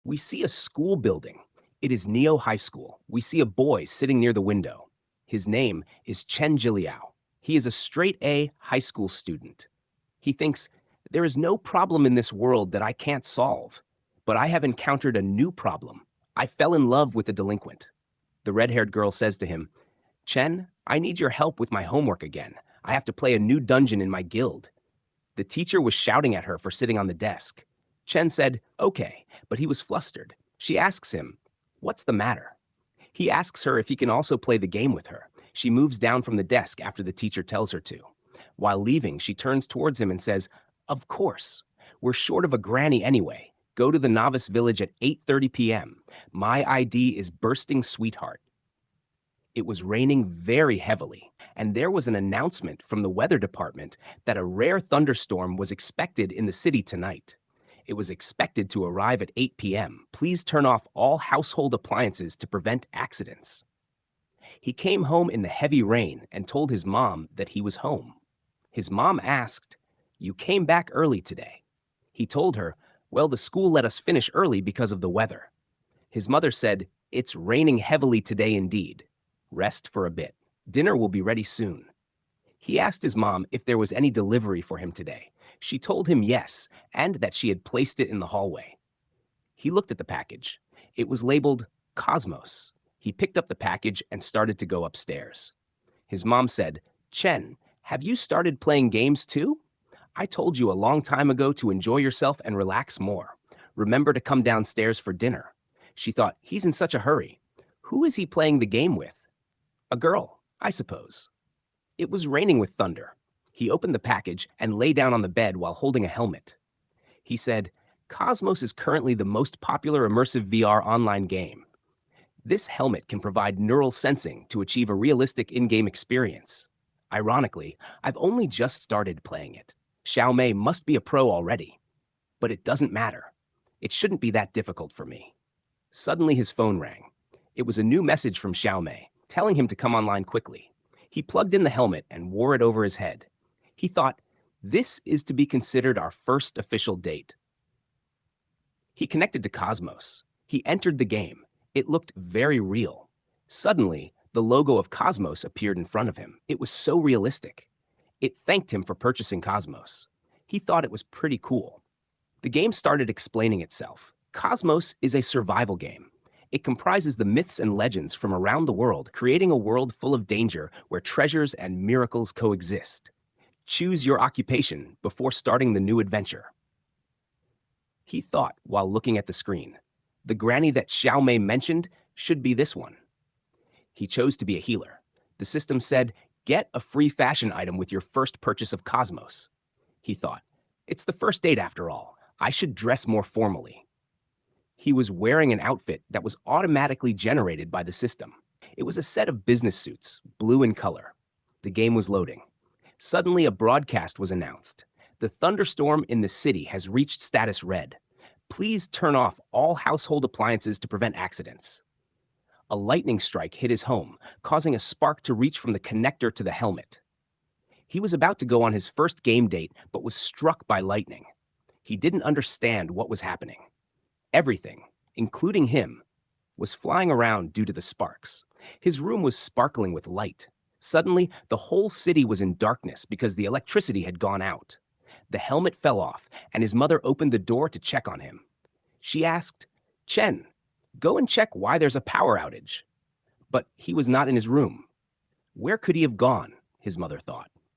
We see a school building. It is Neo High School. We see a boy sitting near the window. His name is Chen Zhiliao. He is a straight A high school student. He thinks, there is no problem in this world that I can't solve, but I have encountered a new problem. I fell in love with a delinquent. The red-haired girl says to him, Chen, I need your help with my homework again. I have to play a new dungeon in my guild. The teacher was shouting at her for sitting on the desk. Chen said, okay, but he was flustered. She asks him, what's the matter? He asks her if he can also play the game with her. She moves down from the desk after the teacher tells her to. While leaving, she turns towards him and says, of course. We're short of a granny anyway. Go to the novice village at 8:30 p.m. My ID is Bursting Sweetheart. It was raining very heavily, and there was an announcement from the weather department that a rare thunderstorm was expected in the city tonight. It was expected to arrive at 8 p.m. Please turn off all household appliances to prevent accidents. He came home in the heavy rain and told his mom that he was home. His mom asked, you came back early today. He told her, well, the school let us finish early because of the weather. His mother said, it's raining heavily today indeed. Rest for a bit. Dinner will be ready soon. He asked his mom if there was any delivery for him today. She told him yes, and that she had placed it in the hallway. He looked at the package. It was labeled Cosmos. He picked up the package and started to go upstairs. His mom said, Chen, have you started playing games too? I told you a long time ago to enjoy yourself and relax more. Remember to come downstairs for dinner. She thought, he's in such a hurry. Who is he playing the game with? A girl, I suppose. It was raining with thunder. He opened the package and lay down on the bed while holding a helmet. He said, Cosmos is currently the most popular immersive VR online game. This helmet can provide neural sensing to achieve a realistic in-game experience. Ironically, I've only just started playing it. Xiaomei must be a pro already. But it doesn't matter. It shouldn't be that difficult for me. Suddenly his phone rang. It was a new message from Xiaomei, telling him to come online quickly. He plugged in the helmet and wore it over his head. He thought, this is to be considered our first official date. He connected to Cosmos. He entered the game. It looked very real. Suddenly, the logo of Cosmos appeared in front of him. It was so realistic. It thanked him for purchasing Cosmos. He thought it was pretty cool. The game started explaining itself. Cosmos is a survival game. It comprises the myths and legends from around the world, creating a world full of danger where treasures and miracles coexist. Choose your occupation before starting the new adventure. He thought while looking at the screen. The granny that Xiaomei mentioned should be this one. He chose to be a healer. The system said, get a free fashion item with your first purchase of Cosmos. He thought, it's the first date after all. I should dress more formally. He was wearing an outfit that was automatically generated by the system. It was a set of business suits, blue in color. The game was loading. Suddenly, a broadcast was announced. The thunderstorm in the city has reached status red. Please turn off all household appliances to prevent accidents. A lightning strike hit his home, causing a spark to reach from the connector to the helmet. He was about to go on his first game date, but was struck by lightning. He didn't understand what was happening. Everything, including him, was flying around due to the sparks. His room was sparkling with light. Suddenly, the whole city was in darkness because the electricity had gone out. The helmet fell off, and his mother opened the door to check on him. She asked, Chen, go and check why there's a power outage. But he was not in his room. Where could he have gone? His mother thought.